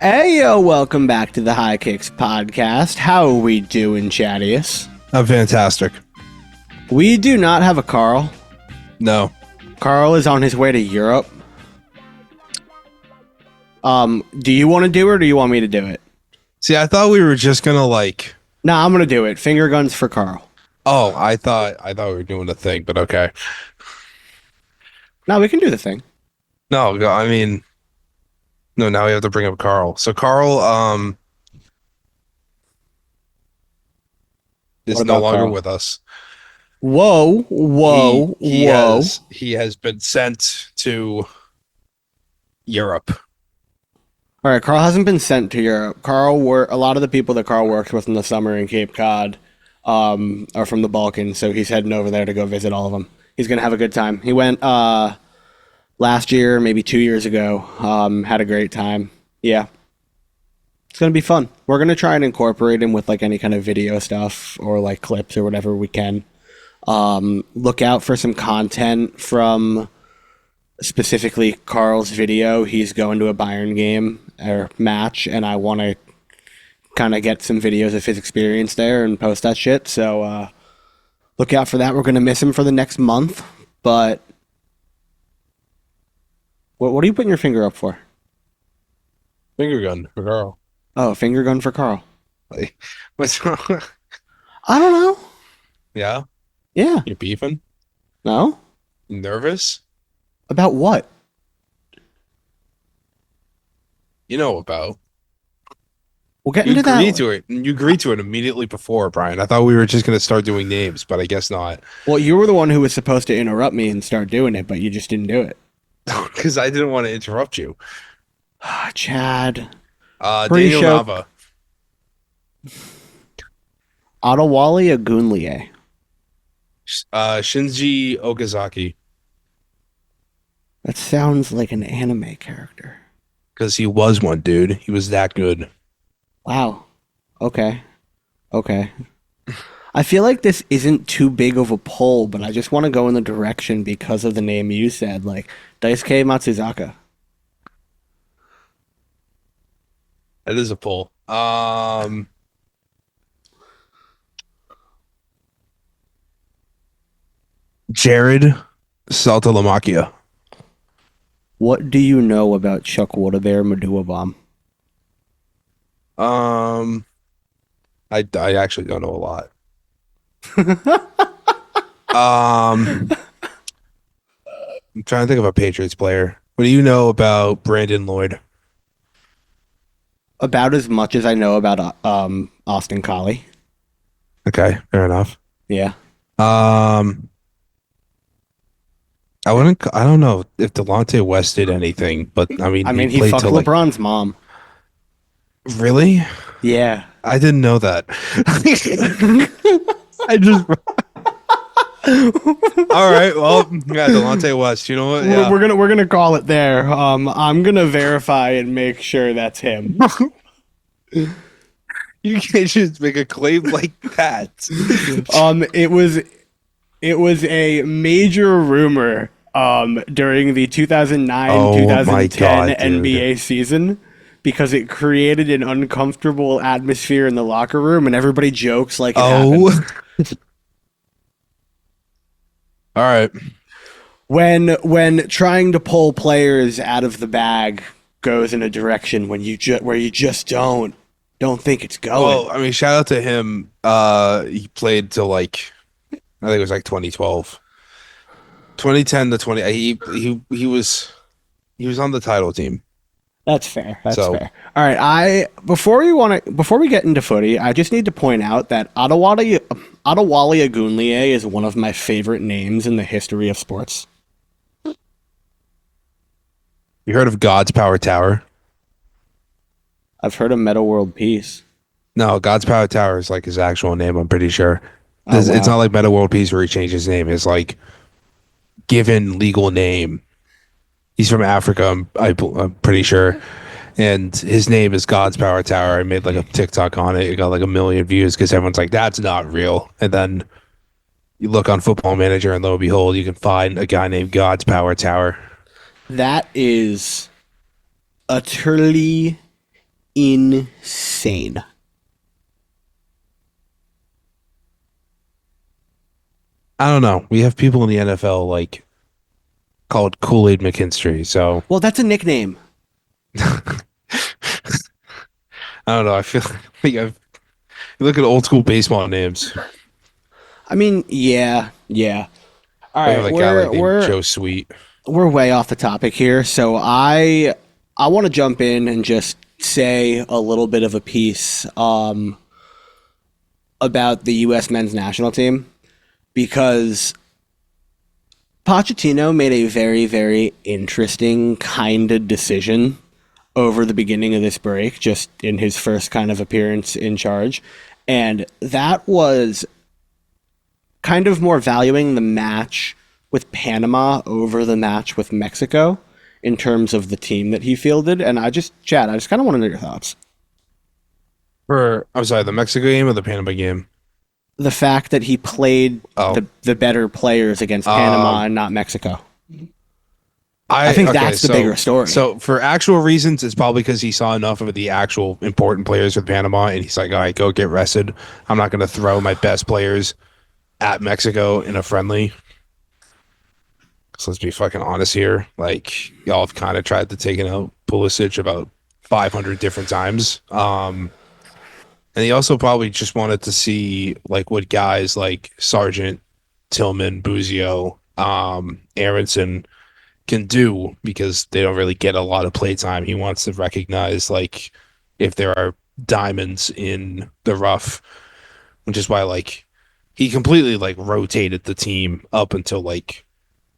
Hey, yo, welcome back to the High Kicks podcast. How are we doing, Chattius? I'm fantastic. We do not have a Karl. No. Karl is on his way to Europe. Do you want to do it or do you want me to do it? See, I thought we were just gonna No, I'm going to do it. Finger guns for Karl. Oh, I thought we were doing a thing, but okay. No, we can do the thing. No, I mean, no. Now we have to bring up Karl. So Karl, is What no about longer Karl? with us. Whoa. He has been sent to Europe. All right, Karl hasn't been sent to Europe. A lot of the people that Karl works with in the summer in Cape Cod are from the Balkans, so he's heading over there to go visit all of them. He's going to have a good time. He went last year, maybe 2 years ago. Had a great time. Yeah. It's going to be fun. We're going to try and incorporate him with like any kind of video stuff or like clips or whatever we can. Look out for some content from specifically Karl's video. He's going to a Bayern game or match, and I want to kind of get some videos of his experience there and post that shit. So look out for that. We're going to miss him for the next month, but what are you putting your finger up for? Finger gun for Karl. Oh, finger gun for Karl. Like, what's wrong? I don't know. Yeah, Yeah. you're beefing. No? You nervous? About what? You know about. We'll get You into that. agreed to it. You agreed to it immediately before, Brian. I thought we were just gonna start doing names, but I guess not. Well, you were the one who was supposed to interrupt me and start doing it, but you just didn't do it. Because I didn't want to interrupt you. Chad. Daniel Pre-show- Nava. Adewale Agunlie. Shinji Okazaki. That sounds like an anime character. Because he was one, dude. He was that good. Wow. Okay. I feel like this isn't too big of a pull, but I just want to go in the direction because of the name you said, like Daisuke Matsuzaka. That is a pull. Jared Saltalamacchia. What do you know about Chuck Woodabear Madua Bomb? I actually don't know a lot. I'm trying to think of a Patriots player. What do you know about Brandon Lloyd? About as much as I know about Austin Collie. Okay, fair enough. Yeah. I don't know if Delonte West did anything, but I mean, He played fucked till, like, LeBron's mom. really? Yeah. I didn't know that. I just. All right. Well, yeah, Delonte West. You know what? Yeah. We're gonna call it there. I'm gonna verify and make sure that's him. You can't just make a claim like that. It was a major rumor during the 2009-2010 Oh my God, dude. NBA season because it created an uncomfortable atmosphere in the locker room and everybody jokes like it happened. All right. When trying to pull players out of the bag goes in a direction where you just don't think it's going. Well, I mean, shout out to him. He played till like, I think it was like 2012, 2010 to 20. He was on the title team. That's fair. That's fair. All right. Before we get into footy, I just need to point out that Adewale Agunlie is one of my favorite names in the history of sports. You heard of God's Power Tower? I've heard of Meta World Peace. No, God's Power Tower is like his actual name. I'm pretty sure. Oh, wow. It's not like Meta World Peace where he changed his name. It's like given legal name. He's from Africa. I'm pretty sure. And his name is God's Power Tower. I made like a TikTok on it. It got like 1 million views because everyone's like, that's not real. And then you look on Football Manager and lo and behold, you can find a guy named God's Power Tower. That is utterly insane. I don't know. We have people in the NFL like called Kool-Aid McKinstry. So Well, that's a nickname. I don't know. I feel like you look at old school baseball names. I mean, yeah, yeah. All We have right, like a guy we're like named we're Joe Sweet. we're way off the topic here, so I want to jump in and just say a little bit of a piece about the U.S. men's national team because Pochettino made a very, very interesting kind of decision over the beginning of this break, just in his first kind of appearance in charge. And that was kind of more valuing the match with Panama over the match with Mexico in terms of the team that he fielded. And Chad, I just kind of want to know your thoughts. I'm sorry, the Mexico game or the Panama game? The fact that he played Oh, the better players against Panama um, and not Mexico. I think okay. that's the bigger story. So for actual reasons, it's probably because he saw enough of the actual important players with Panama, and he's like, all right, go get rested. I'm not going to throw my best players at Mexico in a friendly. So let's be fucking honest here. Like y'all have kind of tried to take out Pulisic about 500 different times. And he also probably just wanted to see like what guys like Sargent, Tillman, Buzio, Aronson can do because they don't really get a lot of play time. He wants to recognize like if there are diamonds in the rough, which is why like he completely like rotated the team up until like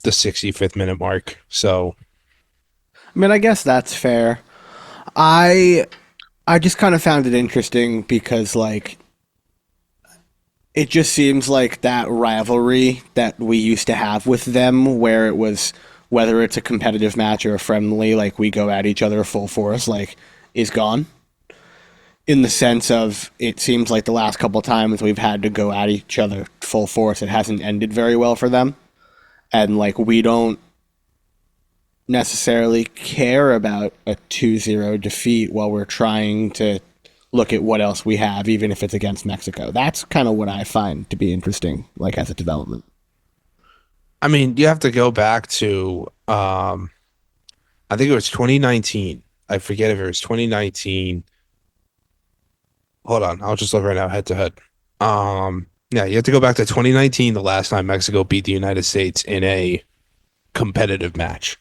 the 65th minute mark. So I mean, I guess that's fair. I I just kind of found it interesting because like it just seems like that rivalry that we used to have with them where it was whether it's a competitive match or a friendly like we go at each other full force like is gone in the sense of it seems like the last couple times we've had to go at each other full force it hasn't ended very well for them and like we don't necessarily care about a 2-0 defeat while we're trying to look at what else we have, even if it's against Mexico. That's kind of what I find to be interesting, like as a development. I mean, you have to go back to I think it was 2019. I forget if it was 2019. Hold on, I'll just look right now head to head. Yeah, you have to go back to 2019, the last time Mexico beat the United States in a competitive match.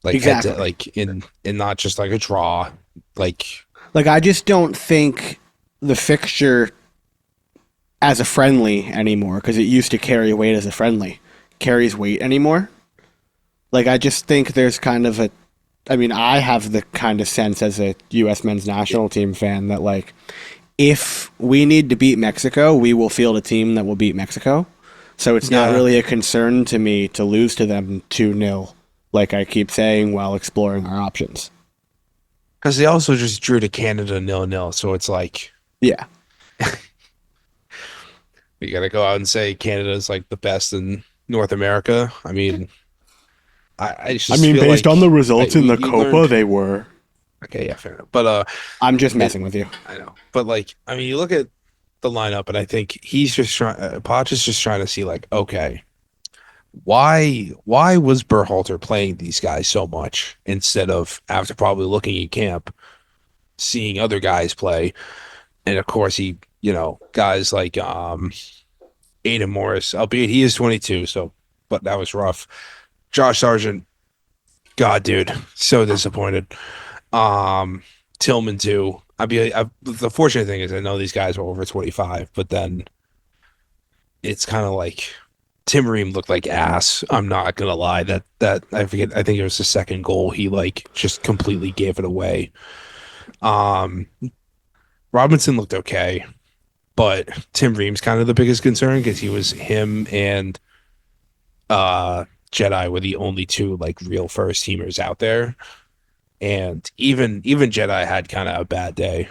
Like head to Exactly. like in not just like a draw. Like Like, I just don't think the fixture as a friendly anymore, because it used to carry weight as a friendly, carries weight anymore. Like, I just think there's kind of a. I mean, I have the kind of sense as a U.S. men's national team fan that, like, if we need to beat Mexico, we will field a team that will beat Mexico. So it's not yeah, really a concern to me to lose to them 2-0, like I keep saying, while exploring our options. because they also just drew to Canada 0-0. So it's like Yeah. you gotta go out and say Canada is like the best in North America. I mean, I I just mean, feel based on like the results in the you Copa, learned. they were. Okay, yeah, fair enough. But I'm just it, messing with you. I know. But like, I mean, you look at the lineup, and I think he's just trying. Poch is just trying to see like, okay, why was Berhalter playing these guys so much instead of after probably looking at camp, seeing other guys play, and of course he, guys like Aiden Morris, albeit he is 22, so but that was rough. Josh Sargent, God, dude, so disappointed. Um, Tillman too. The fortunate thing is I know these guys are over 25, but then it's kind of like Tim Ream looked like ass. I'm not gonna lie. That I forget. I think it was the second goal. He like just completely gave it away. Um, Robinson looked okay, but Tim Ream's kind of the biggest concern because he was him and Jedi were the only two like real first teamers out there, and even Jedi had kind of a bad day.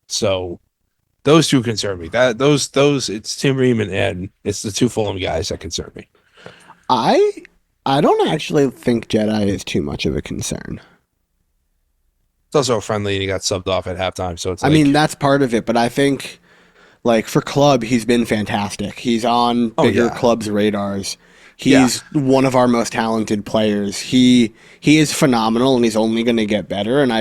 So those two concern me. Those it's Tim Ream and Ed. It's the two Fulham guys that concern me. I I don't actually think Jedi is too much of a concern. It's also friendly, and he got subbed off at halftime, so it's I mean, like, that's part of it, but I think like for club, he's been fantastic. He's on oh bigger yeah, clubs' radars. yeah. He's one of our most talented players. He is phenomenal, and he's only going to get better. And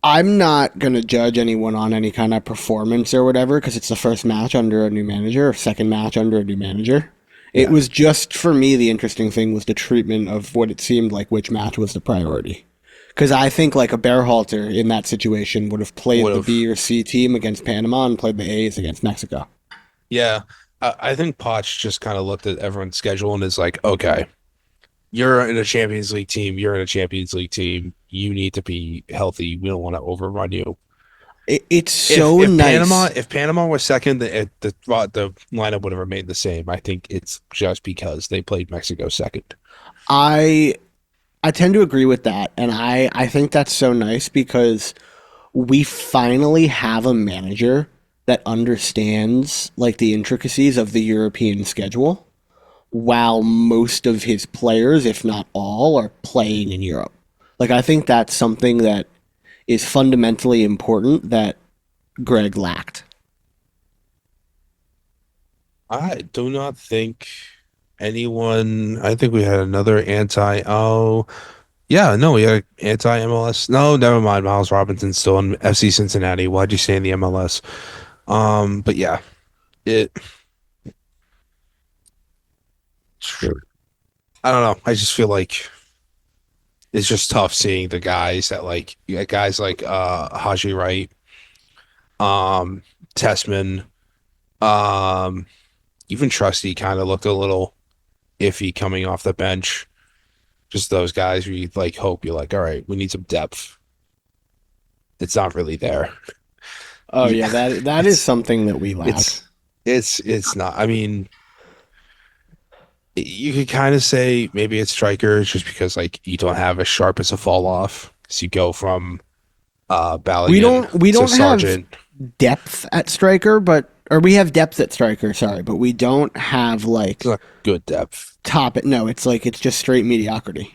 I'm not going to judge anyone on any kind of performance or whatever because it's the first match under a new manager or second match under a new manager. It Yeah. was just for me the interesting thing was the treatment of what it seemed like which match was the priority. Because I think like a Bearhalter in that situation would have played Would the have. B or C team against Panama and played the A's against Mexico. Yeah. I think Poch just kind of looked at everyone's schedule and is like, okay, you're in a Champions League team. You're in a Champions League team. You need to be healthy. We don't want to overrun you. It's If so if Panama nice. if Panama was second, the lineup would have remained the same. I think it's just because they played Mexico second. I I tend to agree with that, and I think that's so nice because we finally have a manager that understands like the intricacies of the European schedule, while most of his players, if not all, are playing in Europe. Like I think that's something that is fundamentally important that Greg lacked. I do not think anyone. I think we had another anti. Oh, yeah, no, we had anti MLS. No, never mind. Miles Robinson's still in FC Cincinnati. Why'd you stay in the MLS? But yeah, it. I don't know. I just feel like it's just tough seeing the guys that like you got guys like Haji Wright, um, Tessman, um, even Trusty kind of looked a little iffy coming off the bench. Just those guys where you like hope you're like, all right, we need some depth. It's not really there. Oh You, yeah, that is it's something that we lack. it's it's not. I mean, you could kind of say maybe it's strikers just because like you don't have as sharp as a fall off. So you go from Balogun We to don't have Sargent. depth at striker, but or we have depth at striker, sorry, but we don't have It's like not good depth. top it. No, it's like it's just straight mediocrity.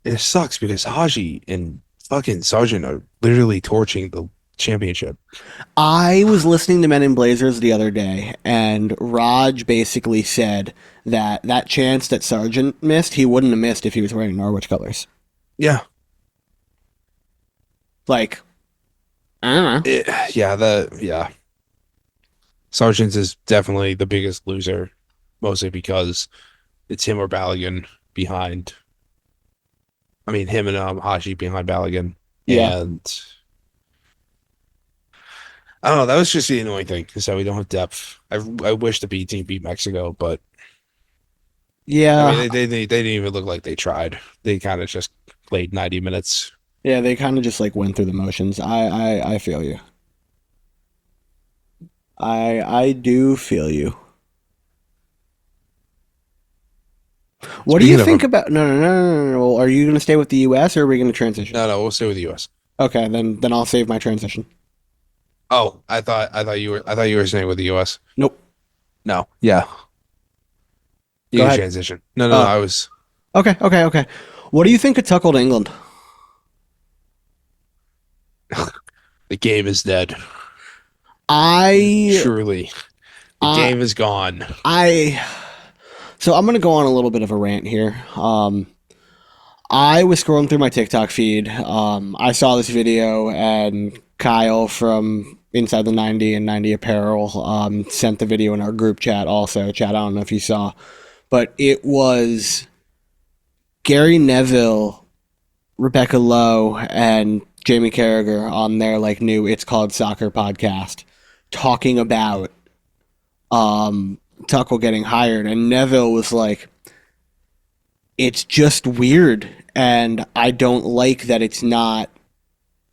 It sucks because Haji and fucking Sargent are literally torching the championship. I was listening to Men in Blazers the other day, and Raj basically said that that chance that Sargent missed, he wouldn't have missed if he was wearing Norwich colors. Yeah, Like, I don't know. yeah. Sargent is definitely the biggest loser, mostly because it's him or Balogun behind. I mean, him and Haji behind Balogun, Yeah. and I don't know. That was just the annoying thing is that we don't have depth. I wish the B team beat Mexico, but I mean, Yeah. they didn't even look like they tried. They kind of just played 90 minutes. Yeah, they kind of just like went through the motions. I feel you. I do feel you. What do you Speaking of think them, about? No. Well, are you going to stay with the U.S. or are we going to transition? no, we'll stay with the U.S. Okay, then I'll save my transition. Oh, I thought you were staying with the U.S. Nope. No, yeah, you Go can ahead. transition. No, Oh, I was okay. What do you think of Tuchel to England? the game is dead. I Truly, the I game is gone. I so I'm gonna go on a little bit of a rant here. I was scrolling through my TikTok feed. I saw this video, and Kyle from Inside the 90 and 90 Apparel sent the video in our group chat. Also, chat. I don't know if you saw, but it was Gary Neville, Rebecca Lowe, and Jamie Carragher on their like new "It's Called Soccer" podcast, talking about Tuchel getting hired, and Neville was like, "It's just weird, and I don't like that it's not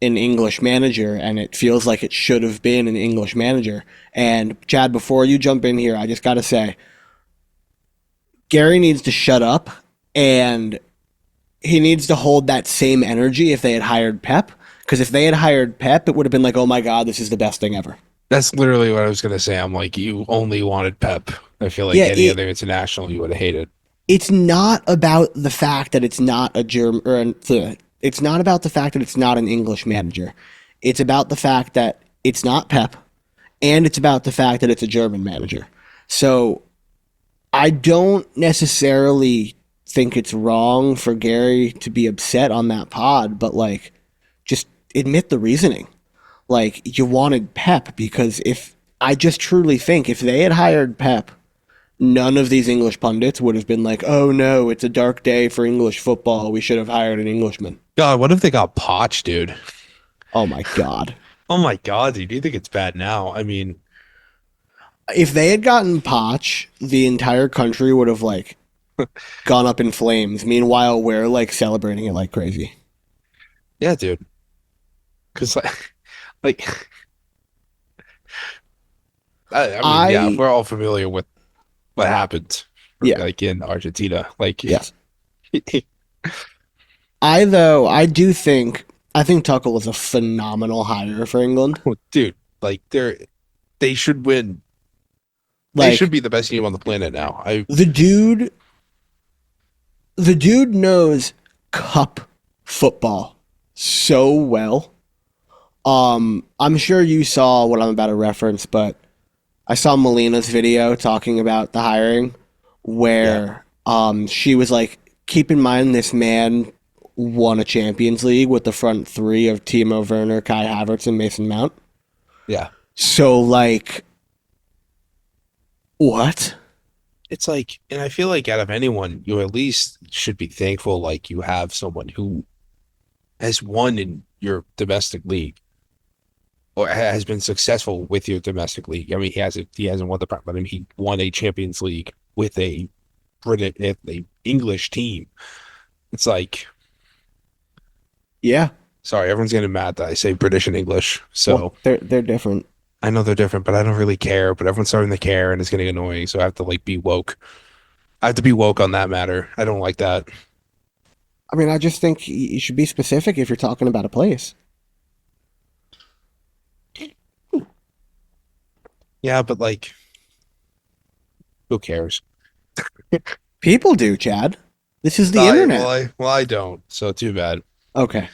an English manager, and it feels like it should have been an English manager." And Chad, before you jump in here, I just got to say, Gary needs to shut up, and he needs to hold that same energy if they had hired Pep. Because if they had hired Pep, it would have been like, "Oh my God, this is the best thing ever." That's literally what I was gonna say. I'm like, you only wanted Pep. I feel like Yeah, any other international you would have hated. it's not about the fact that it's not a German or it's not about the fact that it's not an English manager. It's about the fact that it's not Pep, and it's about the fact that it's a German manager. So I don't necessarily think it's wrong for Gary to be upset on that pod, but like, just admit the reasoning. Like, you wanted Pep because if I just truly think if they had hired Pep, none of these English pundits would have been like, "Oh no, it's a dark day for English football. We should have hired an Englishman." God, what if they got Poch, dude? Oh my god. Oh my God, dude. Do you think it's bad now? I mean, If they had gotten Poch, the entire country would have like gone up in flames. Meanwhile, we're like celebrating it like crazy. yeah, dude. Because like, I mean, yeah, I we're all familiar with what happened, yeah, like in Argentina. Like, yes. I do think I think Tuchel is a phenomenal hire for England. dude, like they should win. They should Like be the best team on the planet now. the dude the dude knows cup football so well. I'm sure you saw what I'm about to reference, but I saw Melina's video talking about the hiring Yeah, where she was like, keep in mind this man won a Champions League with the front three of Timo Werner, Kai Havertz, and Mason Mount. yeah. So like what? It's like, and I feel like out of anyone, you at least should be thankful. Like you have someone who has won in your domestic league or has been successful with your domestic league. I mean, he hasn't won the, but I mean, he won a Champions League with a British, a English team. It's like, Yeah. sorry, everyone's getting mad that I say British and English. Well, So they're different. I know they're different, but I don't really care. But everyone's starting to care, and it's getting annoying. So I have to like be woke. I have to be woke on that matter. I don't like that. I mean, I just think you should be specific if you're talking about a place. Yeah, but like, who cares? People do, Chad. This is the I internet. well, I don't. So too bad. Okay.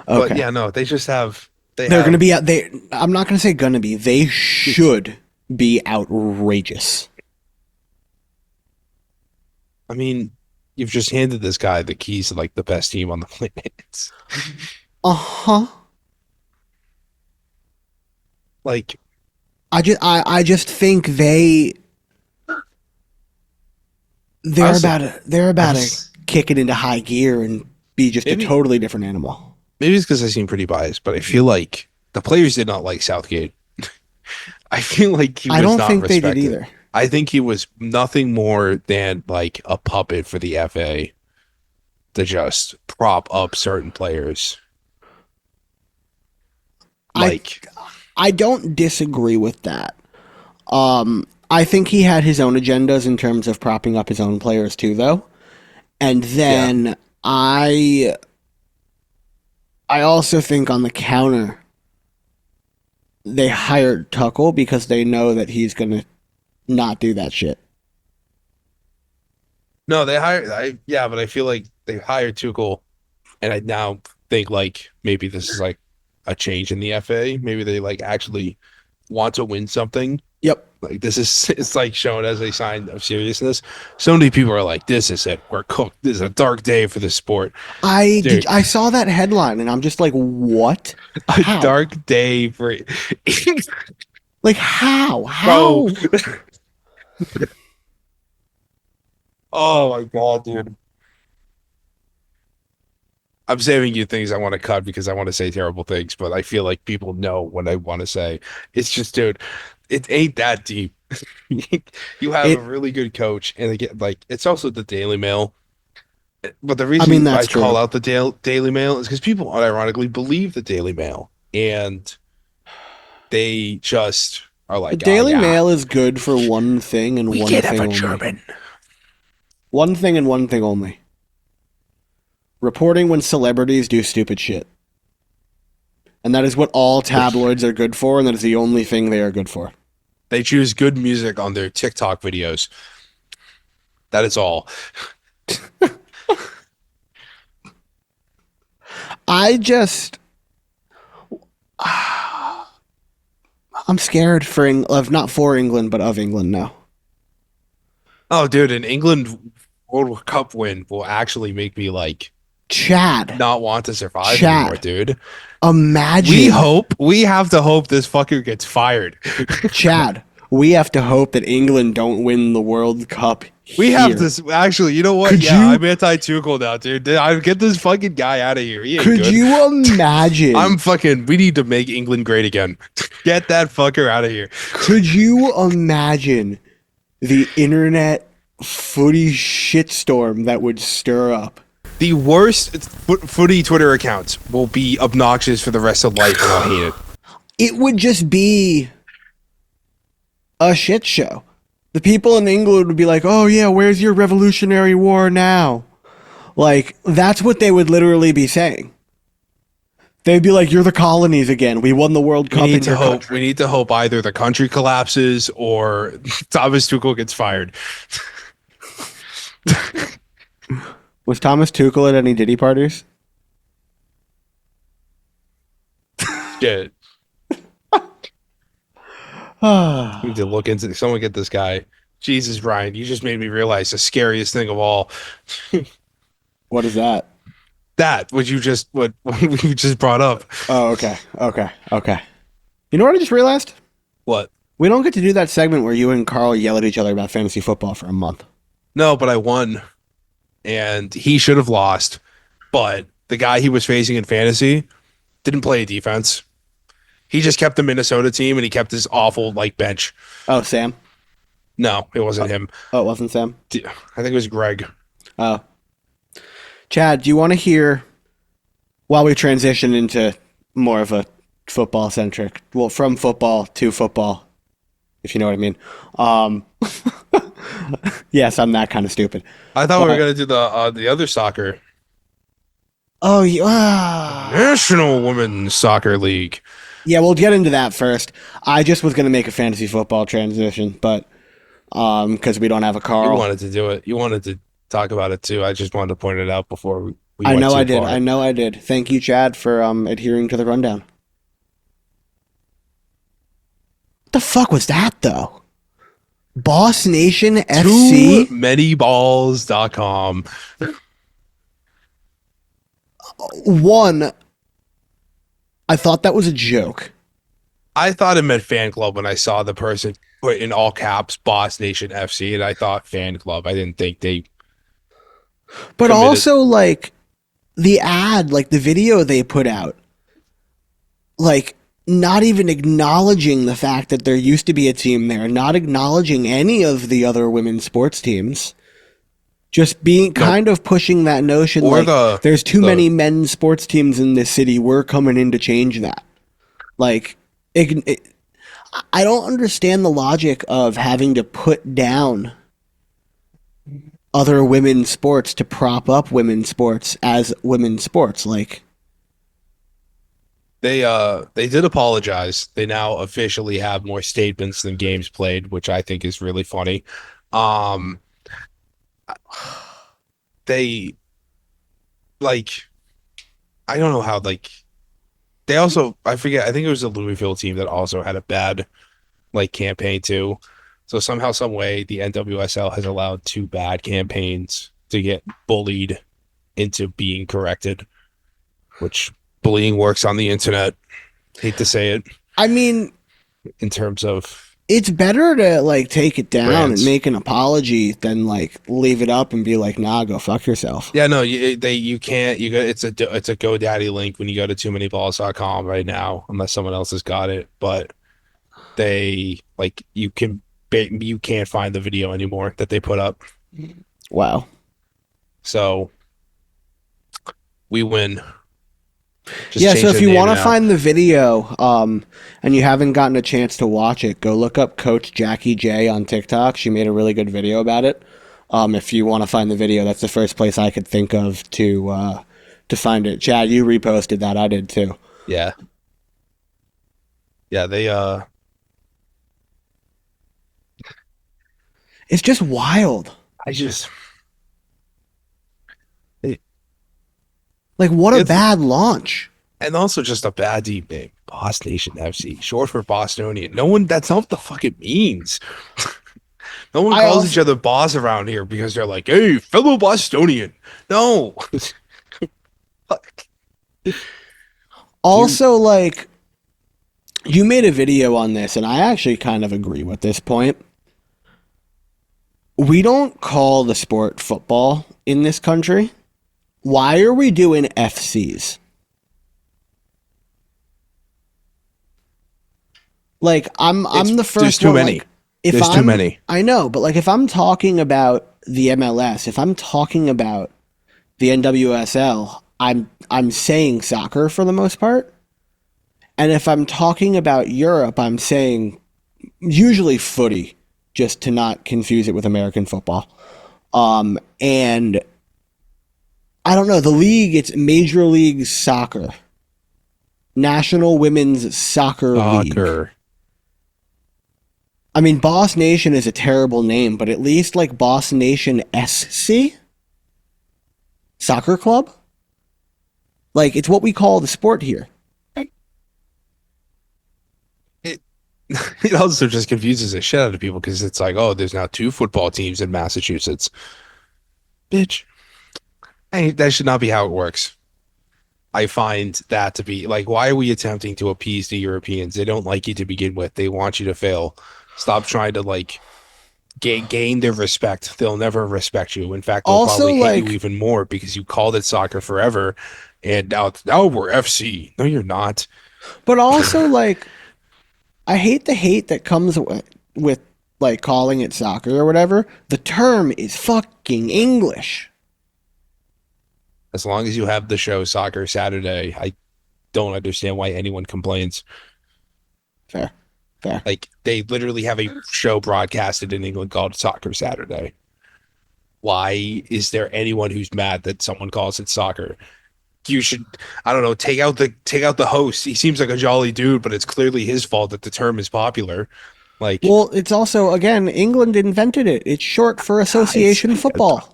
But Okay. yeah, no, they They're going to have. be out they I'm not going to say going to be. They should be outrageous. I mean, you've just handed this guy the keys to like the best team on the planet. Uh-huh. Like, I just think they're honestly, about to honest- kick it into high gear and be just a maybe totally different animal. maybe it's because I seem pretty biased, but I feel like the players did not like Southgate. I feel like he I was don't not think they did respected. either. I think he was nothing more than like a puppet for the FA to just prop up certain players. I Like, I don't disagree with that. I think he had his own agendas in terms of propping up his own players too, though. And yeah, then I also think on the counter they hired Tuchel because they know that he's gonna not do that shit. no, they hired. Yeah, but I feel like they hired Tuchel, and I now think like maybe this is like a change in the FA. Maybe they like actually want to win something. Yep. Like this is it's like shown as a sign of seriousness. So many people are like, "This is it. We're cooked. This is a dark day for the sport, dude. I saw that headline and I'm just like, what? A How? dark day for Like how? bro." How? Oh my God, dude. I'm saving you things I want to cut because I want to say terrible things, but I feel like people know what I want to say. It's just, dude, it ain't that deep. You have a It really good coach, and again, like it's also the Daily Mail. But the I mean reason I that's call true. out the Daily Mail is because people unironically believe the Daily Mail, and they just are The like, "Oh Daily yeah, Mail is good for one thing and we one can't have thing a only. German." One thing and one thing only. Reporting when celebrities do stupid shit. And that is what all tabloids are good for, and that is the only thing they are good for. They choose good music on their TikTok videos. That is all. I just I'm scared of not for England, but of England now. Oh, dude, an England World Cup win will actually make me like Chad, not want to survive anymore, Chad, dude. imagine, We have to hope this fucker gets fired. Chad. We have to hope that England don't win the World Cup We have here. this actually, you know what? Could Yeah, I'm you anti-Tuchel now, dude. I get this fucking guy out of here. He ain't could good. you imagine? We need to make England great again. Get that fucker out of here. Could you imagine the internet footy shitstorm that would stir up? The worst footy Twitter accounts will be obnoxious for the rest of life and I'll hate it. It would just be a shit show. The people in England would be like, "Oh yeah, where's your Revolutionary War now?" Like that's what they would literally be saying. They'd be like, "You're the colonies again. We won the World Cup in your country." We need to hope either the country collapses or Thomas Tuchel gets fired. Was Thomas Tuchel at any Diddy parties? Shit. Ah, We need to look into someone get this guy. Jesus, Ryan, you just made me realize the scariest thing of all. what is that? That what you just brought up. Oh, okay, okay. You know what I just realized? What? We don't get to do that segment where you and Karl yell at each other about fantasy football for a month. No, but I won, and he should have lost. But the guy he was facing in fantasy didn't play defense. He just kept the Minnesota team, and he kept his awful like bench. Oh, Sam? No, it wasn't him. Oh, it wasn't Sam? I think it was Greg. Oh. Chad, do you want to hear, while we transition into more of a football centric, well, from football to football, if you know what I mean. Yes, I'm that kind of stupid. I thought we were But- gonna do the other soccer, Oh, yeah. National Women's Soccer League. Yeah, we'll get into that first. I just was going to make a fantasy football transition, but because we don't have a You Karl. wanted to do it. You wanted to talk about it too. I just wanted to point it out before we I went know too I did. far. I know I did. Thank you, Chad, for adhering to the rundown. What the fuck was that, though? Boss Nation FC? TooManyBalls.com. One, I thought that was a joke. I thought it meant fan club when I saw the person put in all caps Boss Nation FC, and I thought fan club. I didn't think they. But Committed. also, like, the ad, like, the video they put out, like, not even acknowledging the fact that there used to be a team there, not acknowledging any of the other women's sports teams. Just being kind of pushing that notion Or like there's too many men's sports teams in this city. We're coming in to change that. Like, I don't understand the logic of having to put down other women's sports to prop up women's sports as women's sports. Like, They did apologize. They now officially have more statements than games played, which I think is really funny. They like I don't know how like they also I forget I think it was the Louisville team that also had a bad like campaign too. So somehow some way the NWSL has allowed two bad campaigns to get bullied into being corrected, which bullying works on the internet. Hate to say it I mean, in terms of it's better to like take it down brands. and make an apology than like leave it up and be like, nah, go fuck yourself. Yeah, no, you can't. It's a GoDaddy link when you go to TooManyBalls.com right now, unless someone else has got it. But they like you can't find the video anymore that they put up. Wow. So we win. Just Yeah, change so if the you name want to now. find the video and you haven't gotten a chance to watch it, go look up Coach Jackie J on TikTok. She made a really good video about it. If you want to find the video, that's the first place I could think of to find it. Chad, you reposted that. I did too. Yeah. Yeah, they It's just wild. I just Like, what a It's bad launch. and also just a bad deep name. Boss Nation FC, short for Bostonian. No one, that's not what the fuck it means. No one I calls each also other boss around here because they're like, hey, fellow Bostonian. No. Fuck. Dude, also like you made a video on this, and I actually kind of agree with this point. We don't call the sport football in this country. Why are we doing FCs? Like I'm the there's first too one. many. Like if There's too I'm many. I know, but like if I'm talking about the MLS, if I'm talking about the NWSL, I'm saying soccer for the most part. And if I'm talking about Europe, I'm saying usually footy, just to not confuse it with American football. And I don't know, the league, it's Major League Soccer, National Women's Soccer League. Soccer. I mean, Boss Nation is a terrible name, but at least like Boss Nation SC Soccer Club, like it's what we call the sport here. It it also just confuses the shit out of people because it's like, oh, there's now two football teams in Massachusetts. Bitch. That should not be how it works. I find that to be like, why are we attempting to appease the Europeans? They don't like you to begin with. They want you to fail. Stop trying to like gain their respect. They'll never respect you. In fact, they'll Also, probably hate you like, even more because you called it soccer forever, and now we're FC. No, you're not. but also like, I hate the hate that comes with like calling it soccer or whatever. The term is fucking English. As long as you have the show Soccer Saturday, I don't understand why anyone complains. Fair, fair. Like they literally have a show broadcasted in England called Soccer Saturday. Why is there anyone who's mad that someone calls it soccer? You should, I don't know, take out the host. He seems like a jolly dude, but it's clearly his fault that the term is popular. Like, Well, it's also again England invented it. It's short for association football.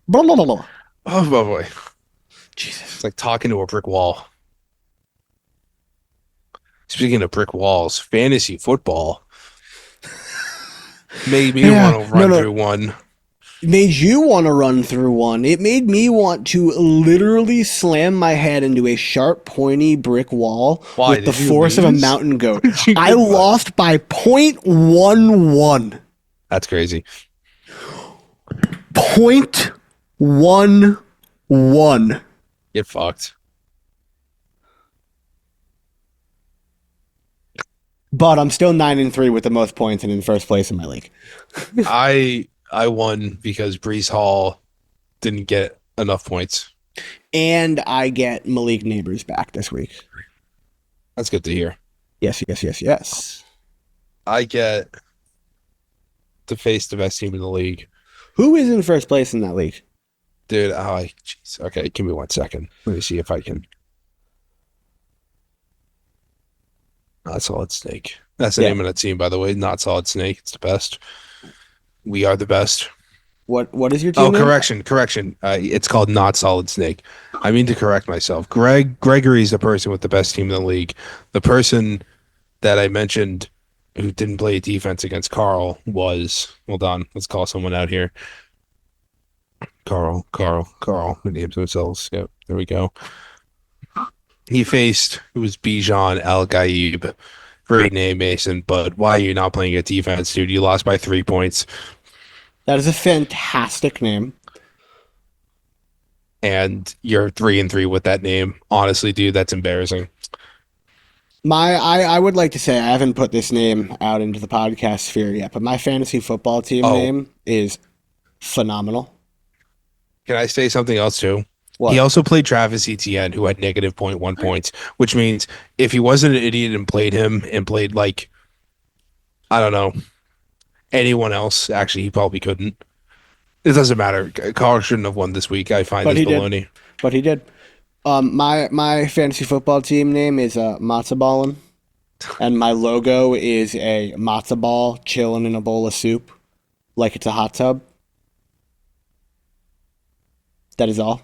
Blah, blah, blah, blah. oh boy, Jesus. it's like talking to a brick wall. Speaking of brick walls, fantasy football made me Yeah, want to no, run no. through one. It made you want to run through one. It made me want to literally slam my head into a sharp, pointy brick wall Why with the did you force of a lose? mountain goat. Did you I get what? lost by .11. That's crazy. .11. Get fucked. But I'm still 9-3 with the most points and in first place in my league. I won because Brees Hall didn't get enough points. And I get Malik Neighbors back this week. That's good to hear. Yes, yes, yes, yes. I get to face the best team in the league. Who is in first place in that league? Dude, jeez. Okay, give me 1 second. Let me see if I can. Not Solid Snake. That's the Yeah. name of that team, by the way. Not Solid Snake. It's the best. We are the best. What is your team Oh, name? correction. It's called Not Solid Snake. I mean to correct myself. Gregory is the person with the best team in the league. The person that I mentioned who didn't play defense against Karl was, hold on, let's call someone out here. Karl, who names themselves. Yep, there we go. He faced, it was Bijan Al Gaib. Great name, Mason, but why are you not playing at defense, dude? You lost by 3 points. That is a fantastic name. And you're 3-3 with that name. Honestly, dude, that's embarrassing. I would like to say I haven't put this name out into the podcast sphere yet, but my fantasy football team name is phenomenal. Can I say something else too? What? He also played Travis Etienne, who had negative 0.1 points, which means if he wasn't an idiot and played him and played like, I don't know, anyone else, actually, he probably couldn't. It doesn't matter. Karl shouldn't have won this week. I find But this he did. baloney. But he did. My fantasy football team name is Matzo Ballin, and my logo is a matzo ball chilling in a bowl of soup, like it's a hot tub. That is all.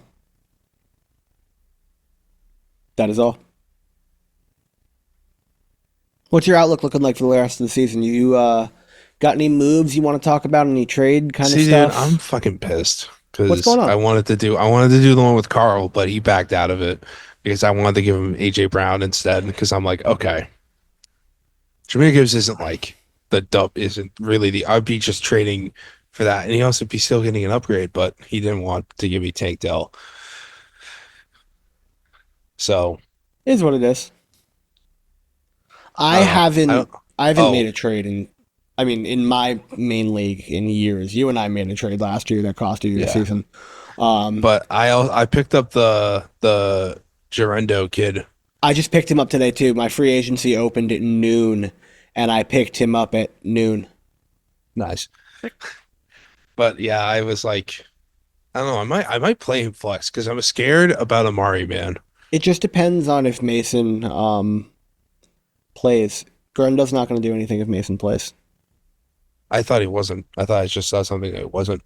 That is all. What's your outlook looking like for the rest of the season? You got any moves you want to talk about? Any trade kind of See, dude, I'm stuff? fucking pissed What's because going on? I wanted to do the one with Karl, but he backed out of it because I wanted to give him AJ Brown instead because I'm like, okay, Jameer Gibbs isn't like the dub isn't really the I'd be just trading for that, and he also be still getting an upgrade, but he didn't want to give me Tank Dell, so It is what it is. I I don't know. haven't I haven't made Oh a trade in my main league in years. You and I made a trade last year that cost you your yeah, season. Um, but I picked up the Gerendo kid. I just picked him up today too. My free agency opened at noon, and I picked him up at noon. Nice. But yeah, I was like, I don't know. I might play him flex because I'm scared about Amari, man. It just depends on if Mason plays. Grundle's not going to do anything if Mason plays. I thought he wasn't. I thought I just saw something that it wasn't.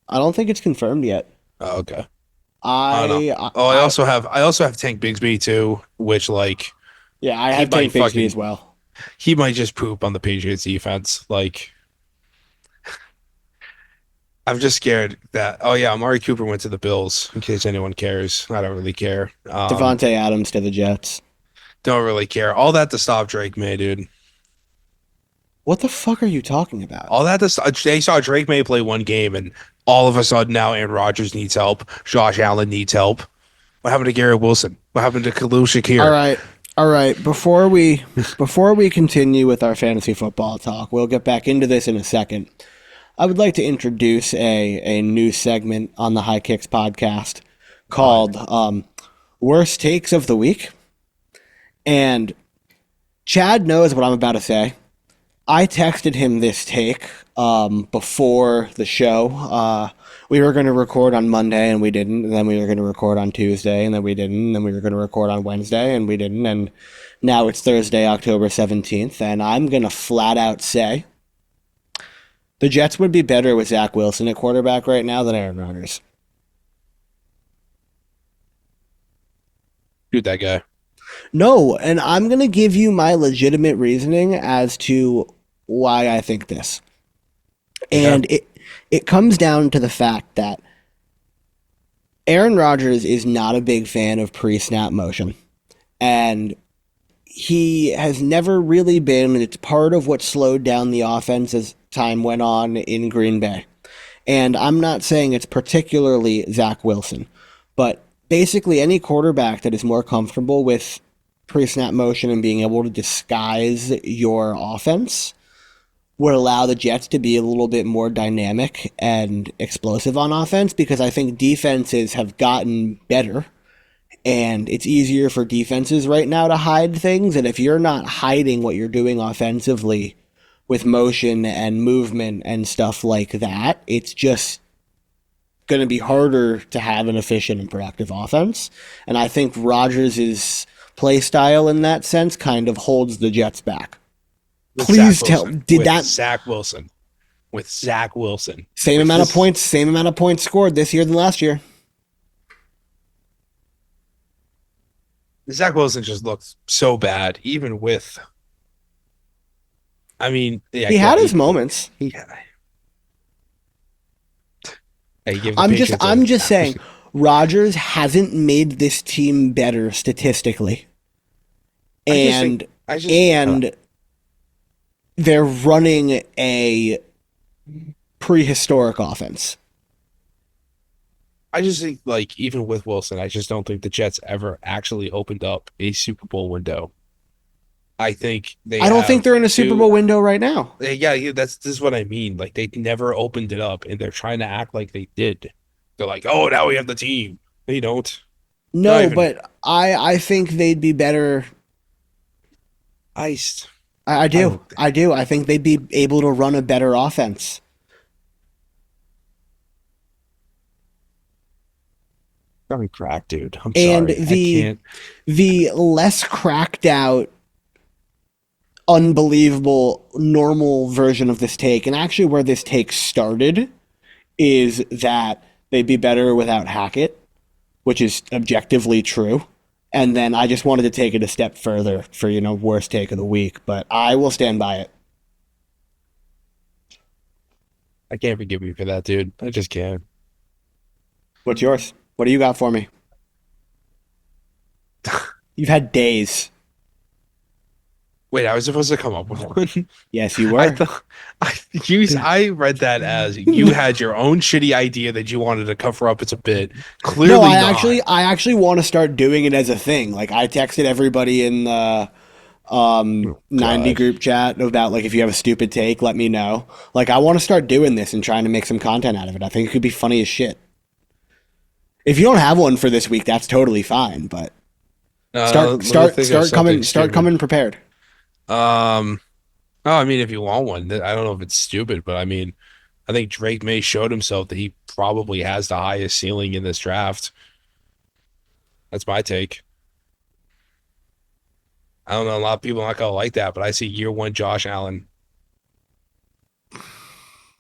I don't think it's confirmed yet. Oh, okay. I don't know. I, Oh, I, I also have Tank Bigsby too, which like yeah, I he have might Tank Bigsby as fucking well. he might just poop on the Patriots defense. Like I'm just scared that oh yeah, Amari Cooper went to the Bills in case anyone cares. I don't really care. Devontae Adams to the Jets. Don't really care. All that to stop Drake May, dude. What the fuck are you talking about? All that to stop, they saw Drake May play one game and all of a sudden now Aaron Rodgers needs help. Josh Allen needs help. What happened to Garrett Wilson? What happened to Khalil All Shakir? right. All right. Before we continue with our fantasy football talk, we'll get back into this in a second. I would like to introduce a new segment on the High Kicks podcast called Worst Takes of the Week. And Chad knows what I'm about to say. I texted him this take before the show. We were going to record on Monday and we didn't. And then we were going to record on Tuesday and then we didn't. And then we were going to record on Wednesday and we didn't. And now it's Thursday, October 17th. And I'm going to flat out say the Jets would be better with Zach Wilson at quarterback right now than Aaron Rodgers. Shoot that guy. No, and I'm going to give you my legitimate reasoning as to why I think this. Yeah. And it comes down to the fact that Aaron Rodgers is not a big fan of pre-snap motion. And he has never really been. It's part of what slowed down the offense as time went on in Green Bay. And I'm not saying it's particularly Zach Wilson, but basically any quarterback that is more comfortable with pre-snap motion and being able to disguise your offense would allow the Jets to be a little bit more dynamic and explosive on offense, because I think defenses have gotten better and it's easier for defenses right now to hide things. And if you're not hiding what you're doing offensively with motion and movement and stuff like that, it's just going to be harder to have an efficient and productive offense. And I think Rodgers' play style in that sense kind of holds the Jets back. With Please Zach tell, Wilson. did With that Zach Wilson? With Zach Wilson. same With amount of this- points, same amount of points scored this year than last year? Zach Wilson just looked so bad, even with. I mean, yeah, He had his moments. He, hey, give the I'm Patriots just saying, Rodgers hasn't made this team better statistically. And and they're running a prehistoric offense. I just think, like, even with Wilson, I just don't think the Jets ever actually opened up a Super Bowl window. I think I don't think they're in a Super Bowl window right now. Yeah, this is what I mean. Like, they never opened it up, and they're trying to act like they did. They're like, oh, now we have the team. They don't. No, but I think they'd be better. Iced. I do. I do. I think they'd be able to run a better offense. I'm cracked, dude. I'm And sorry. the less cracked out, unbelievable, normal version of this take, and actually where this take started, is that they'd be better without Hackett, which is objectively true. And then I just wanted to take it a step further for, worst take of the week, but I will stand by it. I can't forgive you for that, dude. I just can't. What's yours? What do you got for me? You've had days. Wait, I was supposed to come up with one. Yes, you I were. thought I read that as you had your own shitty idea that you wanted to cover up as a bit. No, Clearly not. I actually want to start doing it as a thing. Like I texted everybody in the Oh, 90 God. group chat about like if you have a stupid take, let me know. Like I want to start doing this and trying to make some content out of it. I think it could be funny as shit. If you don't have one for this week, that's totally fine, but Let me think of something start stupid. coming prepared. Um, oh, I mean, if you want one, I don't know if it's stupid, but I mean, I think Drake May showed himself that he probably has the highest ceiling in this draft. That's my take. I don't know. A lot of people are not gonna like that, but I see year one Josh Allen,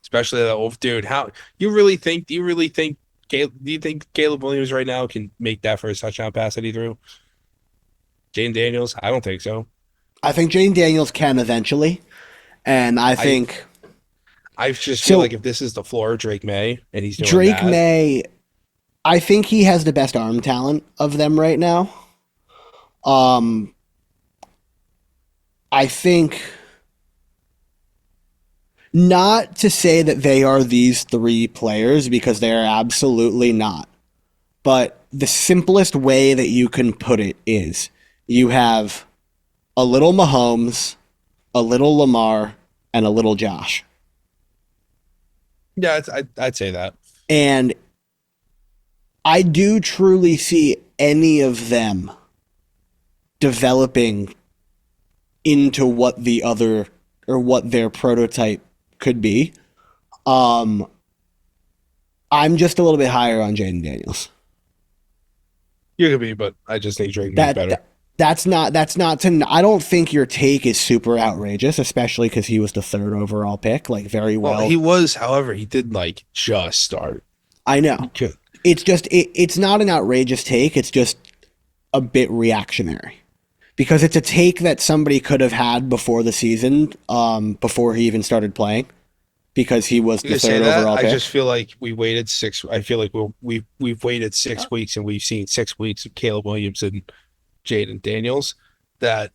especially the old dude. How you really think? Do you really think? Do you think Caleb Williams right now can make that first touchdown pass that he threw? Jaden Daniels? I don't think so. I think Jane Daniels can eventually, and I I think I just feel like so. if this is the floor of Drake May and he's doing Drake that, May, I think he has the best arm talent of them right now. Um, I think not to say that they are these three players because they are absolutely not. But the simplest way that you can put it is you have a little Mahomes, a little Lamar, and a little Josh. yeah, I'd say that. And I do truly see any of them developing into what the other or what their prototype could be. Um, I'm just a little bit higher on Jaden Daniels. You could be, but I just think Drake May's That, better. that that's not to. I don't think your take is super outrageous, especially because he was the third overall pick. Like very Well, well. he was, however, he did like just start. I He know. could. It's just it's not an outrageous take. It's just a bit reactionary because it's a take that somebody could have had before the season, before he even started playing, because he was You the could say third that. overall I pick. just feel like we waited six. I feel like we've waited 6 weeks and we've seen 6 weeks of Caleb Williams and Jaden Daniels. That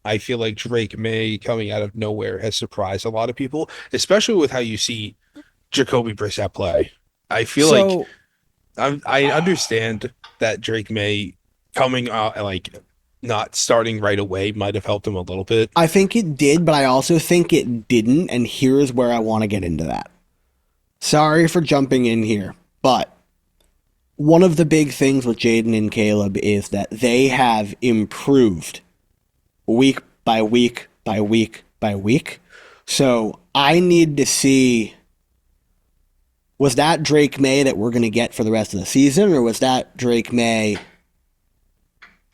I feel like Drake May coming out of nowhere has surprised a lot of people, especially with how you see Jacoby Brissett play. I feel like So I understand that Drake May coming out like not starting right away might have helped him a little bit. I think it did, but I also think it didn't, and here's where I want to get into that. Sorry for jumping in here, but one of the big things with Jaden and Caleb is that they have improved week by week by week by week. So I need to see, was that Drake May that we're going to get for the rest of the season, or was that Drake May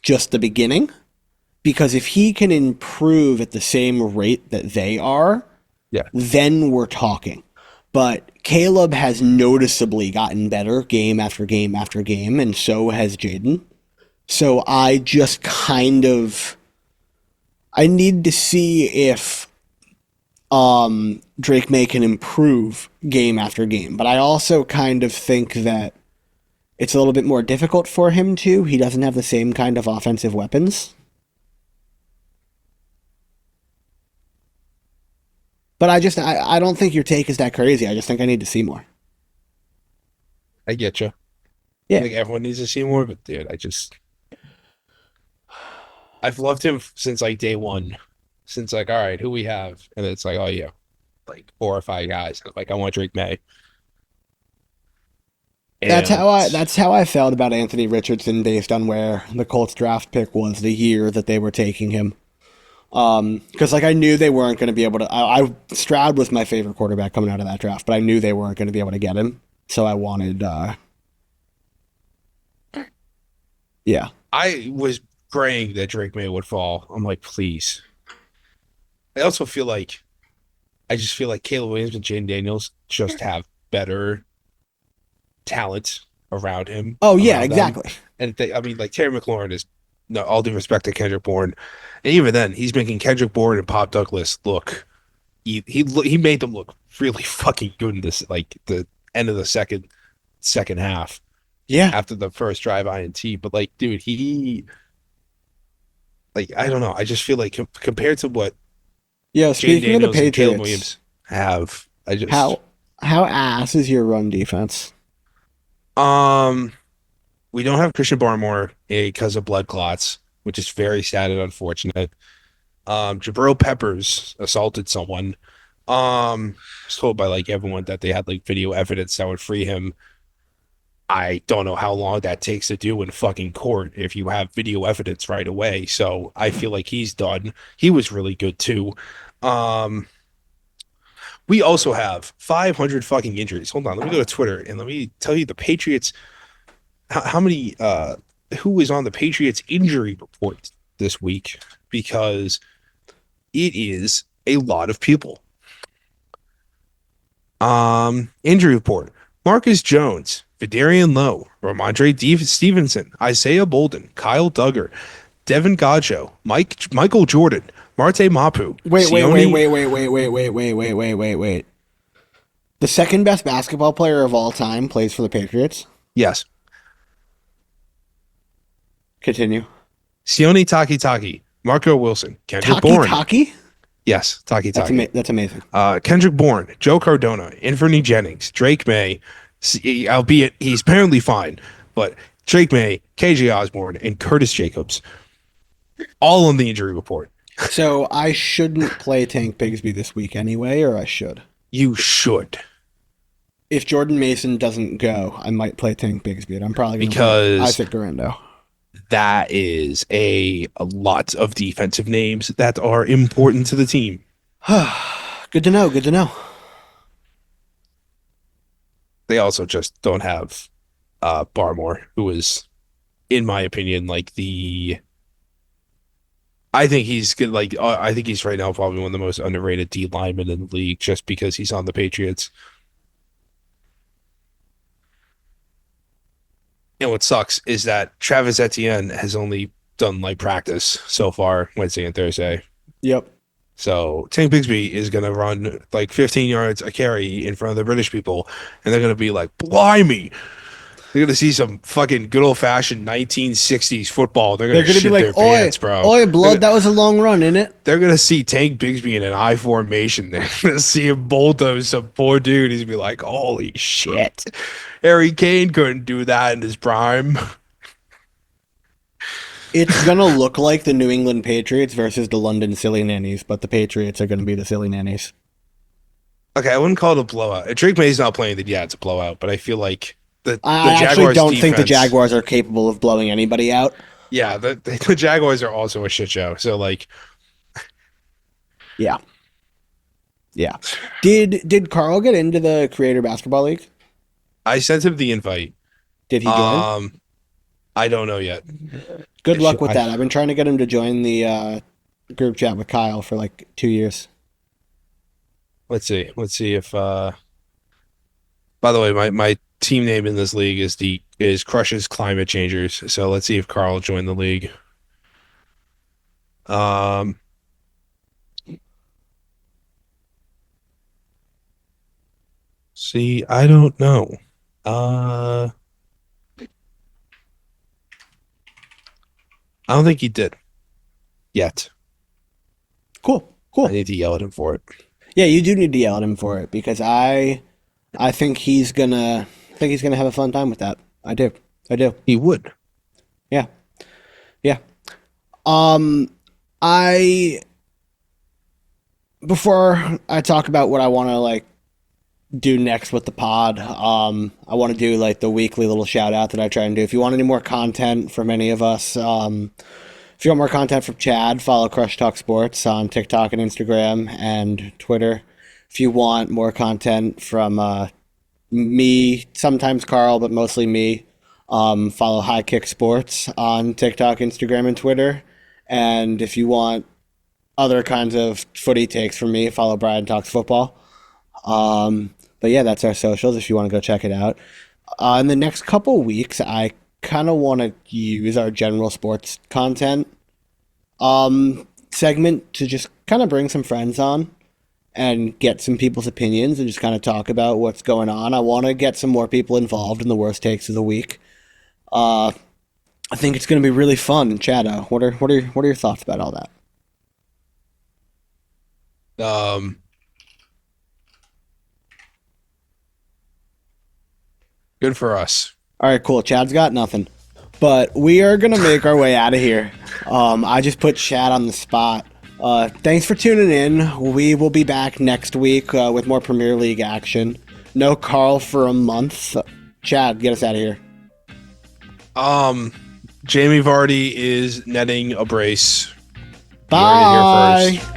just the beginning? Because if he can improve at the same rate that they are, Yeah. then we're talking. But Caleb has noticeably gotten better game after game after game, and so has Jaden. So I just kind of I need to see if Drake May can improve game after game. But I also kind of think that it's a little bit more difficult for him too. He doesn't have the same kind of offensive weapons. But I don't think your take is that crazy. I just think I need to see more. I get you. I Yeah. think everyone needs to see more, but dude, I've loved him since like day one. Since like, all right, who we have, and it's like, oh yeah, like 4 or 5 guys. Like I want Drake May, and That's how I felt about Anthony Richardson based on where the Colts draft pick was the year that they were taking him. Because like I knew they weren't going to be able to. Stroud was my favorite quarterback coming out of that draft, but I knew they weren't going to be able to get him. So I wanted, yeah. I was praying that Drake May would fall. I'm like, please. I also feel like I just feel like Caleb Williams and Jaden Daniels just have better talent around him, Oh yeah, around them. exactly. And I mean, like Terry McLaurin is no, all due respect to Kendrick Bourne, and even then, he's making Kendrick Bourne and Pop Douglas look. He made them look really fucking good in this, like the end of the second half Yeah. after the first drive INT. But like, dude, I don't know. I just feel like compared to what Yo, Jaden speaking of the Daniels and Caleb Patriots, Williams have, I just how how ass is your run defense? um we don't have Christian Barmore because of blood clots, which is very sad and unfortunate. Jabril Peppers assaulted someone. I was told by like everyone that they had like video evidence that would free him. I don't know how long that takes to do in fucking court if you have video evidence right away. So I feel like he's done. He was really good too. Um, we also have 500 fucking injuries. Hold on, let me go to Twitter and let me tell you the Patriots. How many? Who is on the Patriots injury report this week? Because it is a lot of people. Injury report: Marcus Jones, Vidarian Lowe, Stevenson, Isaiah Bolden, Kyle Duggar, Devin Godcho, Michael Jordan, Marte Mapu, Sione. Wait. The second best basketball player of all time plays for the Patriots. Yes, Continue. Sione Takitaki, Marco Wilson, Kendrick Taki Bourne. Taki? Yes, Takitaki. That's amazing. Kendrick Bourne, Joe Cardona, Anthony Jennings, Drake May, albeit he's apparently fine, but Drake May, KJ Osborne, and Curtis Jacobs, all on the injury report. So I shouldn't play Tank Bigsby this week anyway, or I should? You should. If Jordan Mason doesn't go, I might play Tank Bigsby. I'm probably going to Because play Isaac Garando. That is a lot of defensive names that are important to the team. Good to know. Good to know. They also just don't have Barmore, who is, in my opinion, like the. I think he's good. Like I think he's right now probably one of the most underrated D linemen in the league, just because he's on the Patriots. And what sucks is that Travis Etienne has only done like practice so far Wednesday and Thursday. Yep. So Tank Bigsby is going to run like 15 yards a carry in front of the British people, and they're going to be like, blimey. They're going to see some fucking good old-fashioned 1960s football. They're going to shit be like, their pants, bro. Oi, blood, that was a long run, innit? They're going to see Tank Bigsby in an I formation. They're going to see him bulldoze some poor dude. He's going to be like, holy shit. Harry Kane couldn't do that in his prime. It's going to look like the New England Patriots versus the London Silly Nannies, but the Patriots are going to be the Silly Nannies. Okay, I wouldn't call it a blowout. If Drake May's not playing, then yeah, it's a blowout. But I feel like the I Jaguars actually don't think the defense- Jaguars are capable of blowing anybody out. Yeah, the Jaguars are also a shit show. So like, Yeah. Did Karl get into the Creator Basketball League? I sent him the invite. Did he join? I don't know yet. Good luck with that. I've been trying to get him to join the group chat with Kyle for like 2 years. Let's see. Let's see if. By the way, my team name in this league is Crushes Climate Changers. So let's see if Karl joined the league. See, I don't know. I don't think he did yet. Cool. I need to yell at him for it. Yeah, you do need to yell at him for it because I think he's gonna have a fun time with that. I do. He would. Yeah. Before I talk about what I want to like do next with the pod, I want to do like the weekly little shout out that I try and do. If you want any more content from any of us, if you want more content from Chad, follow Crush Talk Sports on TikTok and Instagram and Twitter. If you want more content from me, sometimes Karl, but mostly me, follow High Kick Sports on TikTok, Instagram, and Twitter. And if you want other kinds of footy takes from me, follow Brian Talks Football. But yeah, that's our socials if you want to go check it out. In the next couple weeks, I kind of want to use our general sports content segment to just kind of bring some friends on and get some people's opinions and just kind of talk about what's going on. I want to get some more people involved in the worst takes of the week. I think it's going to be really fun. Chad, what are your thoughts about all that? Um, Good for us. All right, cool. Chad's got nothing, but we are gonna make our way out of here. I just put Chad on the spot. Thanks for tuning in. We will be back next week with more Premier League action. No Karl for a month. Chad, get us out of here. Jamie Vardy is netting a brace. You heard it here Bye. first.